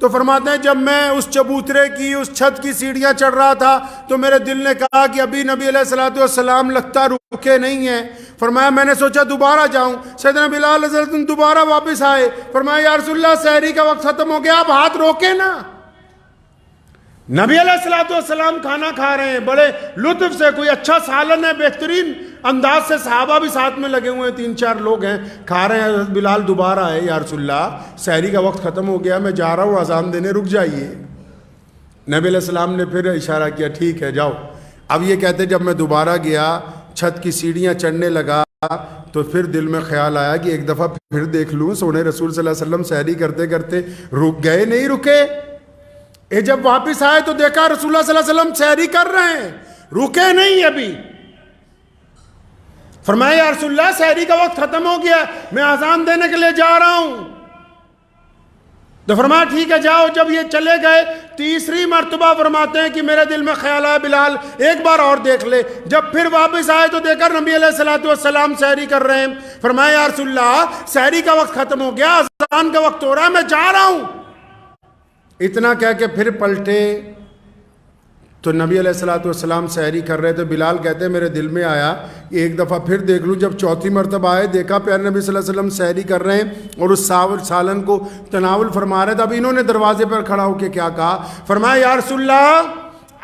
تو فرماتے ہیں جب میں اس چبوترے کی اس چھت کی سیڑھیاں چڑھ رہا تھا تو میرے دل نے کہا کہ ابھی نبی علیہ الصلوۃ والسلام لگتا رکے نہیں ہیں. فرمایا میں نے سوچا دوبارہ جاؤں. سیدنا بلال رضی اللہ عنہ دوبارہ واپس آئے. فرمایا یا رسول اللہ سحری کا وقت ختم ہو گیا, آپ ہاتھ روکے نا. نبی علیہ الصلوۃ والسلام کھانا کھا رہے ہیں بڑے لطف سے, کوئی اچھا سالن ہے بہترین انداز سے, صحابہ بھی ساتھ میں لگے ہوئے ہیں, 3-4 لوگ ہیں کھا رہے ہیں. بلال دوبارہ آئے, یا رسول اللہ سحری کا وقت ختم ہو گیا, میں جا رہا ہوں اذان دینے, رک جائیے. نبی علیہ السلام نے پھر اشارہ کیا ٹھیک ہے جاؤ. اب یہ کہتے جب میں دوبارہ گیا چھت کی سیڑھیاں چڑھنے لگا تو پھر دل میں خیال آیا کہ ایک دفعہ پھر دیکھ لوں سونے رسول صلی اللہ علیہ وسلم سحری کرتے کرتے رک گئے نہیں رکے. جب واپس آئے تو دیکھا رسول اللہ صلی اللہ علیہ وسلم سحری کر رہے ہیں, رکے نہیں ابھی. فرمایا یا رسول اللہ سحری کا وقت ختم ہو گیا, میں اذان دینے کے لیے جا رہا ہوں. تو فرمایا ٹھیک ہے جاؤ. جب یہ چلے گئے تیسری مرتبہ فرماتے ہیں کہ میرے دل میں خیال آیا بلال ایک بار اور دیکھ لے. جب پھر واپس آئے تو دیکھا نبی علیہ الصلوۃ والسلام سحری کر رہے ہیں. فرمایا یا رسول اللہ سحری کا وقت ختم ہو گیا, اذان کا وقت ہو رہا ہے, میں جا رہا ہوں. اتنا کہہ کے پھر پلٹے تو نبی علیہ الصلوۃ والسلام سحری کر رہے تھے. بلال کہتے ہیں میرے دل میں آیا ایک دفعہ پھر دیکھ لوں. جب چوتھی مرتبہ آئے دیکھا پیارے نبی صلی اللہ علیہ وسلم سحری کر رہے ہیں اور اس سالن کو تناول فرما رہے تھے. اب انہوں نے دروازے پر کھڑا ہو کے کیا کہا, فرمایا یا رسول اللہ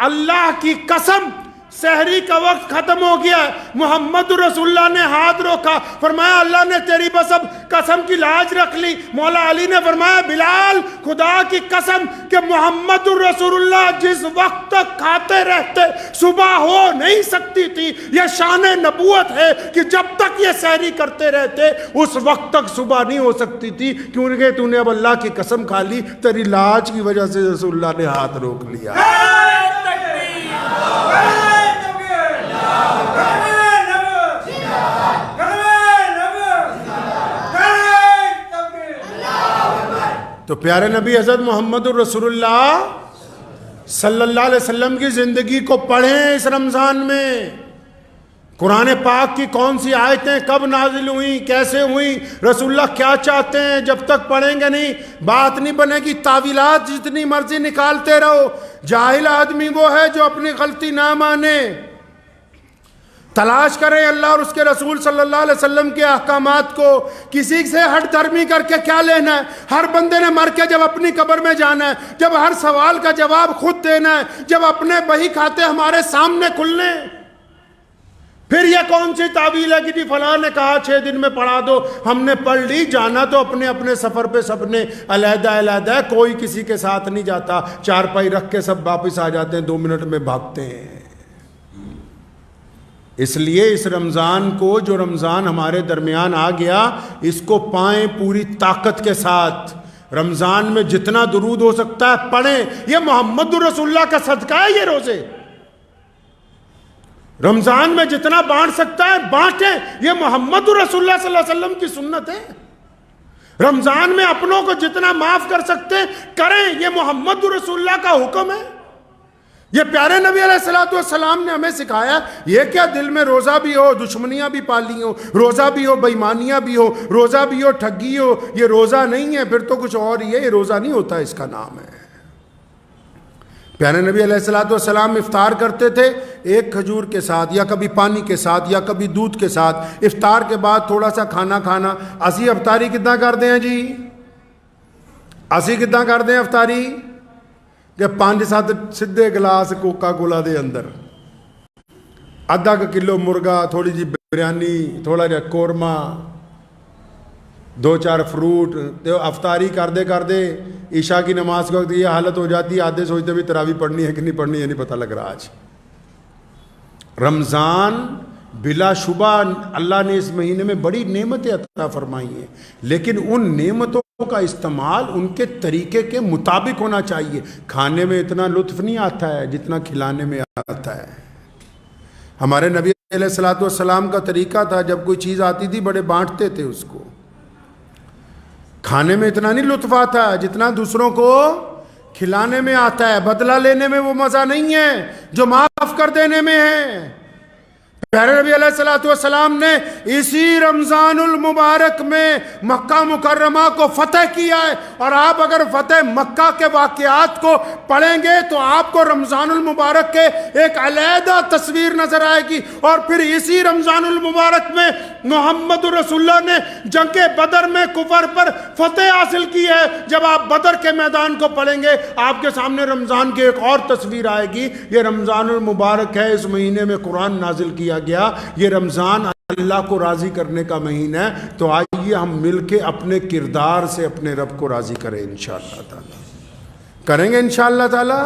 اللہ کی قسم سحری کا وقت ختم ہو گیا ہے. محمد رسول اللہ نے ہاتھ روکا. فرمایا اللہ نے تیری بس اب قسم کی لاج رکھ لی. مولا علی نے فرمایا بلال خدا کی قسم کہ محمد رسول اللہ جس وقت تک کھاتے رہتے صبح ہو نہیں سکتی تھی. یہ شان نبوت ہے کہ جب تک یہ سحری کرتے رہتے اس وقت تک صبح نہیں ہو سکتی تھی, کیونکہ تو نے اب اللہ کی قسم کھا لی. تیری لاج کی وجہ سے رسول اللہ نے ہاتھ روک لیا. تو پیارے نبی حضرت محمد الرسول اللہ صلی اللہ علیہ وسلم کی زندگی کو پڑھیں اس رمضان میں. قرآن پاک کی کون سی آیتیں کب نازل ہوئیں, کیسے ہوئیں, رسول اللہ کیا چاہتے ہیں, جب تک پڑھیں گے نہیں بات نہیں بنے گی. تعویلات جتنی مرضی نکالتے رہو. جاہل آدمی وہ ہے جو اپنی غلطی نہ مانے. تلاش کریں اللہ اور اس کے رسول صلی اللہ علیہ وسلم کے احکامات کو. کسی سے ہٹ دھرمی کر کے کیا لینا ہے. ہر بندے نے مر کے جب اپنی قبر میں جانا ہے, جب ہر سوال کا جواب خود دینا ہے, جب اپنے بہی کھاتے ہمارے سامنے کھلنے, پھر یہ کون سی تعویل ہے کہ جی فلاں نے کہا 6 دن میں پڑھا دو, ہم نے پڑھ لی. جانا تو اپنے اپنے سفر پہ سب نے علیحدہ علیحدہ ہے, کوئی کسی کے ساتھ نہیں جاتا. چارپائی رکھ کے سب واپس آ جاتے ہیں, 2 منٹ میں بھاگتے ہیں. اس لیے اس رمضان کو, جو رمضان ہمارے درمیان آ گیا, اس کو پائیں پوری طاقت کے ساتھ. رمضان میں جتنا درود ہو سکتا ہے پڑھیں. یہ محمد رسول اللہ کا صدقہ ہے یہ روزے. رمضان میں جتنا بانٹ سکتا ہے بانٹیں. یہ محمد رسول اللہ صلی اللہ علیہ وسلم کی سنت ہے. رمضان میں اپنوں کو جتنا معاف کر سکتے ہیں کریں. یہ محمد رسول اللہ کا حکم ہے. یہ پیارے نبی علیہ الصلوۃ والسلام نے ہمیں سکھایا. یہ کیا دل میں روزہ بھی ہو, دشمنیاں بھی پالی ہو, روزہ بھی ہو, بےایمانیاں بھی ہو, روزہ بھی ہو, ٹھگی ہو, یہ روزہ نہیں ہے, پھر تو کچھ اور ہی ہے. یہ روزہ نہیں ہوتا, اس کا نام ہے. پیارے نبی علیہ الصلوۃ والسلام افطار کرتے تھے ایک کھجور کے ساتھ, یا کبھی پانی کے ساتھ, یا کبھی دودھ کے ساتھ. افطار کے بعد تھوڑا سا کھانا کھانا. اسی افطاری کتنا کرتے ہیں جی, اسی کتنا کرتے ہیں افطاری کہ 5-7 سدھے گلاس کوکا کولا دے اندر, آدھا کلو مرغا, تھوڑی جی بریانی, تھوڑا جا قورمہ, 2-4 فروٹ. تو افطاری کردے کردے عشاء کی نماز کے وقت یہ حالت ہو جاتی ہے, آدھے سوچتے بھی تراویح پڑھنی ہے کہ نہیں پڑھنی ہے, نہیں پتہ لگ رہا. آج رمضان بلا شبہ اللہ نے اس مہینے میں بڑی نعمتیں عطا فرمائی ہیں, لیکن ان نعمتوں کا استعمال ان کے طریقے کے مطابق ہونا چاہیے. کھانے میں اتنا لطف نہیں آتا ہے جتنا کھلانے میں آتا ہے. ہمارے نبی علیہ الصلوۃ والسلام کا طریقہ تھا, جب کوئی چیز آتی تھی بڑے بانٹتے تھے اس کو. کھانے میں اتنا نہیں لطف آتا جتنا دوسروں کو کھلانے میں آتا ہے. بدلہ لینے میں وہ مزہ نہیں ہے جو معاف کر دینے میں ہے. پیارے نبی علیہ الصلوۃ والسلام نے اسی رمضان المبارک میں مکہ مکرمہ کو فتح کیا ہے، اور آپ اگر فتح مکہ کے واقعات کو پڑھیں گے تو آپ کو رمضان المبارک کے ایک علیحدہ تصویر نظر آئے گی۔ اور پھر اسی رمضان المبارک میں محمد رسول اللہ نے جنگ بدر میں کفر پر فتح حاصل کی ہے۔ جب آپ بدر کے میدان کو پڑھیں گے آپ کے سامنے رمضان کی ایک اور تصویر آئے گی۔ یہ رمضان المبارک ہے، اس مہینے میں قرآن نازل کیا گیا، یہ رمضان اللہ کو راضی کرنے کا مہینہ ہے۔ تو آئیے ہم مل کے اپنے کردار سے اپنے رب کو راضی کریں انشاءاللہ تعالی، کریں گے انشاءاللہ تعالی۔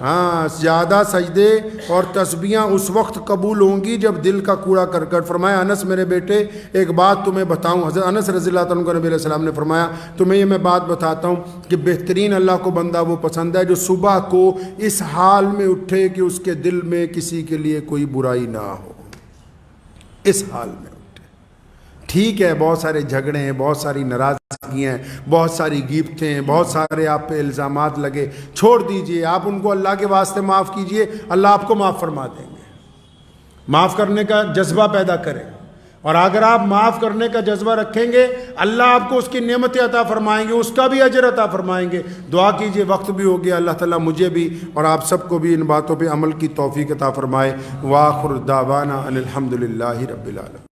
ہاں، زیادہ سجدے اور تسبیحاں اس وقت قبول ہوں گی جب دل کا کوڑا کرکٹ۔ فرمایا انس میرے بیٹے ایک بات تمہیں بتاؤں، حضرت انس رضی اللہ تعالیٰ عنہ کو نبی علیہ السلام نے فرمایا تمہیں یہ میں بات بتاتا ہوں کہ بہترین اللہ کو بندہ وہ پسند ہے جو صبح کو اس حال میں اٹھے کہ اس کے دل میں کسی کے لیے کوئی برائی نہ ہو، اس حال میں اٹھے۔ ٹھیک ہے، بہت سارے جھگڑے ہیں، بہت ساری ناراضگیاں ہیں، بہت ساری غیبتیں ہیں، بہت سارے آپ پہ الزامات لگے، چھوڑ دیجئے، آپ ان کو اللہ کے واسطے معاف کیجئے، اللہ آپ کو معاف فرما دیں گے۔ معاف کرنے کا جذبہ پیدا کریں، اور اگر آپ معاف کرنے کا جذبہ رکھیں گے اللہ آپ کو اس کی نعمتیں عطا فرمائیں گے، اس کا بھی اجر عطا فرمائیں گے۔ دعا کیجئے، وقت بھی ہو گیا، اللہ تعالیٰ مجھے بھی اور آپ سب کو بھی ان باتوں پہ عمل کی توفیق عطا فرمائے۔ وآخر دعوانا ان الحمد للہ رب العالمین۔